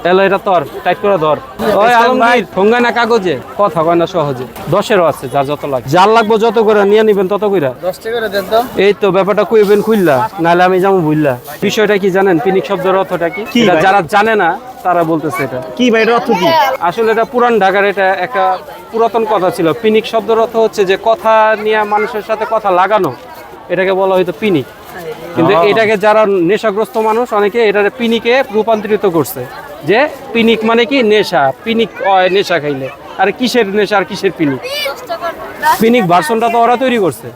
এলো এটা তোর টাইট করে ধর। ওই আলমগীর ঠোঙ্গা না কাগজে কথা কয় না সহজে। 10-এরও আছে যার যত লাগে, যার লাগবে যত করে নিয়ে নিবেন তত কইরা। 10 টাকা করে দেন তো। এই তো ব্যাপারটা কইবেন খুললা, নাহলে আমি যাবো ভুললা। বিষয়টা কি জানেন? পিনিক শব্দের অর্থটা কি? এটা যারা জানে না তারা বলতেছে এটা কি ভাই, এর অর্থ কি? আসলে এটা পুরান ঢাকার এটা একটা পুরাতন কথা ছিল। পিনিক শব্দের অর্থ হচ্ছে যে কথা নিয়ে মানুষের সাথে কথা লাগানো, এটাকে বলা হয়তো পিনিক। কিন্তু এটাকে যারা নেশাগ্রস্ত মানুষ অনেকে এটাকে পিনিকে রূপান্তরিত করছে, যে পিনিক মানে কি নেশা, পিনিক নেশা খাইলে। আর কিসের নেশা আর কিসের পিনিক? পিনিক ভার্সনটা তো ওরা তৈরি করছে।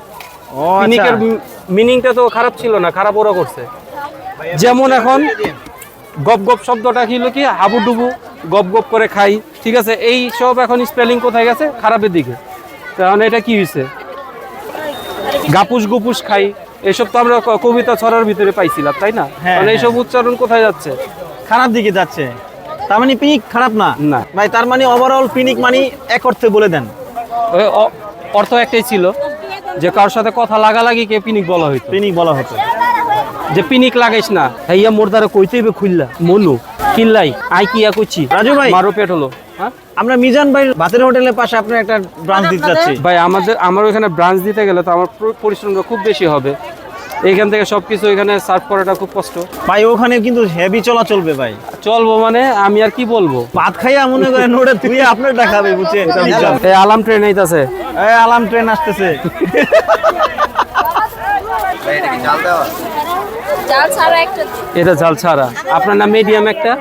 পিনিকের মিনিংটা তো খারাপ ছিল না, খারাপ ওরা করছে। যেমন এখন গপ গপ শব্দটা ছিল কি হাবুডুবু, গপ গপ করে খাই, ঠিক আছে? এই সব এখন স্পেলিং কোথায় গেছে? খারাপের দিকে। কারণ এটা কি হয়েছে? গাপুস গুপুস খাই, এসব তো আমরা কবিতা ছড়ার ভিতরে পাইছিলাম, তাই না? মানে এইসব উচ্চারণ কোথায় যাচ্ছে? খারাপ দিকে যাচ্ছে। তার মানে পিনিক খারাপ না না ভাই, তার মানে ওভারঅল পিনিক মানে এক অর্থে বলে দেন। ওই অর্থ একটাই ছিল যে কারোর সাথে কথা লাগালাগিকে পিনিক বলা হইতো। পিনিক বলা হতো। যে পিনিক লাগাইস না, হাইয়া মোর দ্বারা কইতেইবে খুললা মনু কিল্লাই আই কিয়া কইছি রাজু ভাই, মারো পেট হলো। হ্যাঁ আমরা মিজান ভাই ভাতের হোটেলের পাশে আপনার একটা ব্রাঞ্চ দিতে যাচ্ছি ভাই। আমার ওখানে ব্রাঞ্চ দিতে গেলে তো আমার পরিশ্রমটা খুব বেশি হবে। এইখান থেকে সবকিছু এখানে সার্ভ করাটা খুব কষ্ট ভাই। ওখানে কিন্তু হেভি চলা চলবে ভাই। চলবো মানে আমি আর কি বলবো, ভাত খাইয়া মনে করেন ওটা তুই আপনার দেখাবে, বুঝছেন? এই আলাম ট্রেন আইতাছে, এই আলাম ট্রেন আসতেছে। এটা জাল ছাড়া। আপনার নাম মিডিয়াম একটা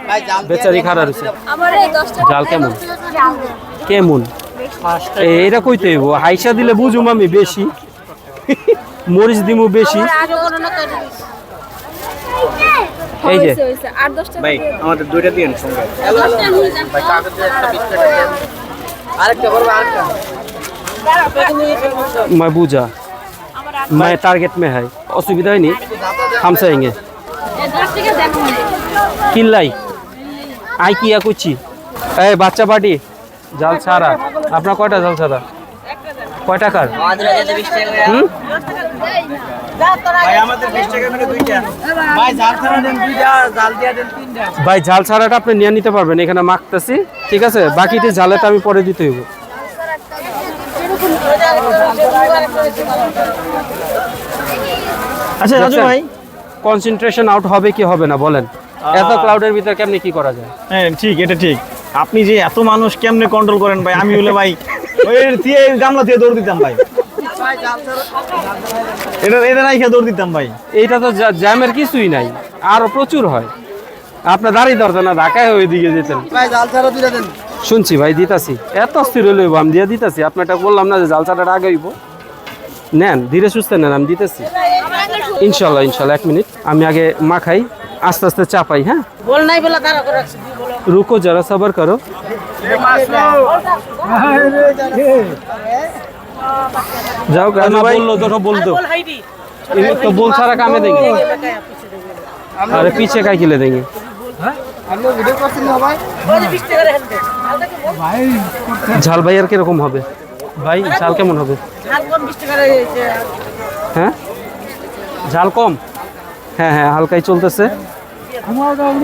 বেচারি খারাপ হয়েছে। জাল কেমন কেমন এটা কইতে হইব, হাইসা দিলে বুঝুম আমি বেশি, মরিচ দিমু বেশি। এই যে ভাই আমাদের দুইটা দিন সঙ্গে ভাই, কাগজে একটা বিস্কুট দেন, আরেকটা বলবো আরেকটা। मैं बूझा, मैं टारगेट में है, असुविधा ही नहीं, हम सहेंगे किल्लाई आई किया कुछ ए বাচ্চা পার্টি জাল ছাড়া। আপনার কয়টা জাল ছাড়া? কয় টাকার? ভাই আমাদের 20 টাকা করে দুইটা। ভাই জাল ছাড়া দেন দুইটা, জাল দিয়া দেন তিনটা। ভাই ঝাল ছাড়াটা আপনি নিয়ে নিতে পারবেন, এখানে মাখতেছি, ঠিক আছে? বাকিটি ঝালেটা আমি পরে দিতে হইব। আচ্ছা রাজু ভাই, কনসেন্ট্রেশন আউট হবে কি হবে না বলেন? এত ক্লাউডের ভিতর কেমনে কি করা যায়? হ্যাঁ ঠিক, এটা ঠিক। আপনি যে এত মানুষ কেমনে কন্ট্রোল করেন ভাই? আমি হলে ভাই ওই দিয়ে গামলা দিয়ে দৌড় দিতাম ভাই। এটা রাইখা দৌড় দিতাম ভাই। এইটা তো জ্যামের কিছুই নাই, আরো প্রচুর হয়। আপনার দাঁড়িয়ে ধরতেন না, ঢাকায় ওইদিকে যেতেন। ভাই জাল ছাড়া দুইটা দেন। শুনছি ভাই দিতাছি, এত অস্থির হইলে আমি দিয়ে দিতাছি। আপনারটা বললাম না যে জাল ছাড়াটা আগে হইব, নেন ধীরে সুস্থে নেন, আমি দিতেছি ইনশাল্লাহ। 1 মিনিট আমি আগে মাখাই, আস্তে আস্তে চাপাই। হ্যাঁ বল নাই বলা তারা করে রাখছি, বলো রুকো যারা সবার করো। যাও গানা বললো তো বলতো तो बोल सारा काम में देंगे। अरे पीछे का किले देंगे ঝাল ভাই আর কিরকম হবে ভাই? ঝাল কেমন হবে? হ্যাঁ ঝাল কম, হ্যাঁ হ্যাঁ হালকাই চলতেছে।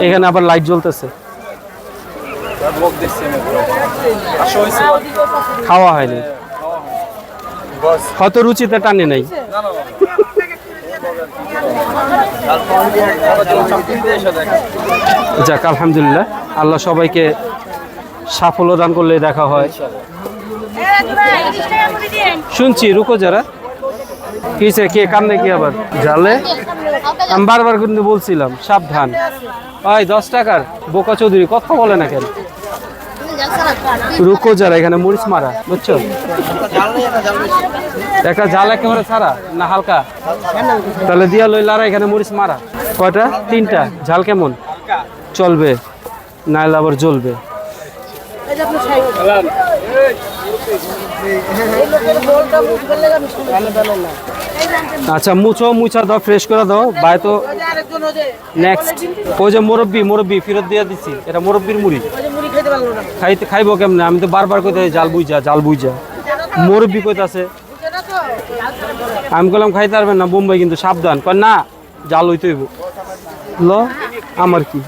এখানে আবার লাইট জ্বলতেছে, খাওয়া হয়নি হয়তো, রুচিতে টানে নাই। যাক আলহামদুলিল্লাহ, আল্লাহ সবাইকে সাফল্য দান করলে দেখা হয়। শুনছি রুকো যারা কিসে কে কান্দে কি আবার জালে? আমি বারবার কিন্তু বলছিলাম সাবধান। ভাই 10 টাকার বোকা চৌধুরী কথা বলে না কেন? রুকো যারা, এখানে মরিচ মারা, বুঝছো? একটা জাল একেবারে ছাড়া না হালকা, তাহলে দিয়া লইলারা এখানে মরিচ মারা। কয়টা? 3টা। ঝাল কেমন? চলবে, নাইলে আবার জ্বলবে। আচ্ছা মুছা দাও, ফ্রেশ করে দাও ভাই। তো নেক্সট ওই যে মুরব্বি ফেরত দিয়ে দিচ্ছি, এটা মুরব্বির মুড়ি খাইবো কেমনে? আমি তো বারবার কইতে জাল বুঝা মুরব্বি কইতাছে। আমি বললাম খাইতে পারবেন না বোম্বাই, কিন্তু সাবধান। কয় না জাল হইতে হইব। ল আমার কি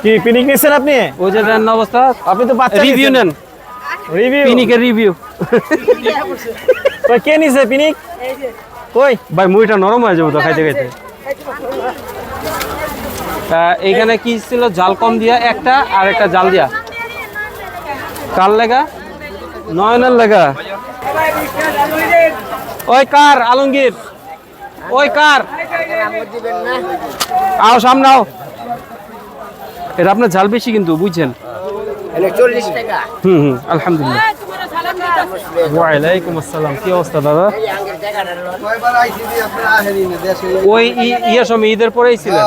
কি পিনিক নিছেন আপনি? ওই যে দেন না অবস্থা, আপনি তো বাচ্চা রিভিউ নেন, রিভিউ পিনিকের রিভিউ। কই কে নিছে পিনিক? কই ভাই মুড়িটা নরম হয়ে যাবে তো খাইতে খাইতে। এইখানে কি ছিল, জাল কম দিয়া একটা, আর একটা জাল দিয়া। কার লেগা? নয়নের লেগা। ওই কার আলমগীর, ওই কার, আও সামনে আও। এটা আপনার জাল বেশি কিন্তু বুঝছেন। 40 টাকা। হুম, আলহামদুলিল্লাহ। ওয়ালাইকুম আসসালাম, কি অবস্থা দাদা? ওই ইয়ের সময় ঈদের পরেই ছিলেন?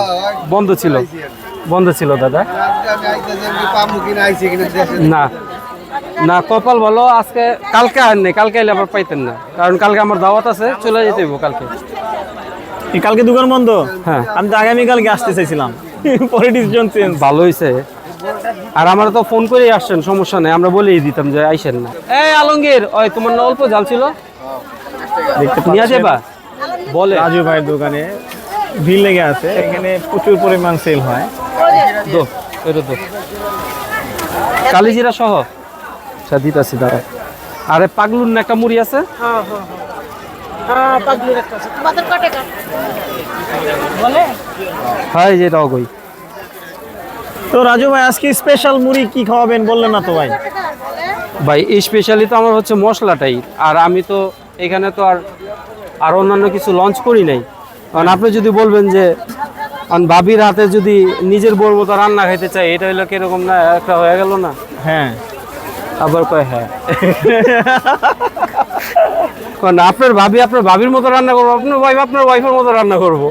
বন্ধ ছিল দাদা। না না, কপাল ভালো, আজকে কালকে আর নেই, কালকে এলে আবার পাইতেন না, কারণ কালকে আমার দাওয়াত আছে, চলে যেতে হইব কালকে। এই কালকে দোকান বন্ধ? হ্যাঁ। আমি তো আগামী কালকে আসতে চাইছিলাম, পরে ডিসিশন চেঞ্জ। ভালো হয়েছে। আর আমরা তো ফোন করেই আসছেন, সমস্যা নেই, আমরা বলেই দিতাম যে আইসেন না। এই আলমগীর, ওই তোমার না অল্প জাল ছিল, দেখতে নিয়ে যাবা? বলে রাজু ভাইয়ের দোকানে ভিড় লেগে আছে, এখানে প্রচুর পরিমাণ সেল হয়। দো, এটা দো, কালিজিরা সহ দিতাছি দাঁড়া। আরে পাগলুর না একটা মুড়ি আছে? হ্যাঁ, যেটা অগই। তো রাজু ভাই আজকে স্পেশাল মুড়ি কি খাওয়াবেন বললেন না তো ভাই? ভাই স্পেশালি তো আমার হচ্ছে মশলাটাই, আর আমি তো এখানে তো আর অন্যান্য কিছু লঞ্চ করি নাই। কারণ আপনি যদি বলবেন যে ভাবির হাতে যদি নিজের বউর মতো রান্না খাইতে চাই, এটা হইলো কিরকম না, একটা হয়ে গেল না? হ্যাঁ, আবার কয় হ্যাঁ। কারণ আপনার ভাবি আপনার ভাবির মতো রান্না করবো, আপনার ওয়াইফ আপনার ওয়াইফের মতো রান্না করবো।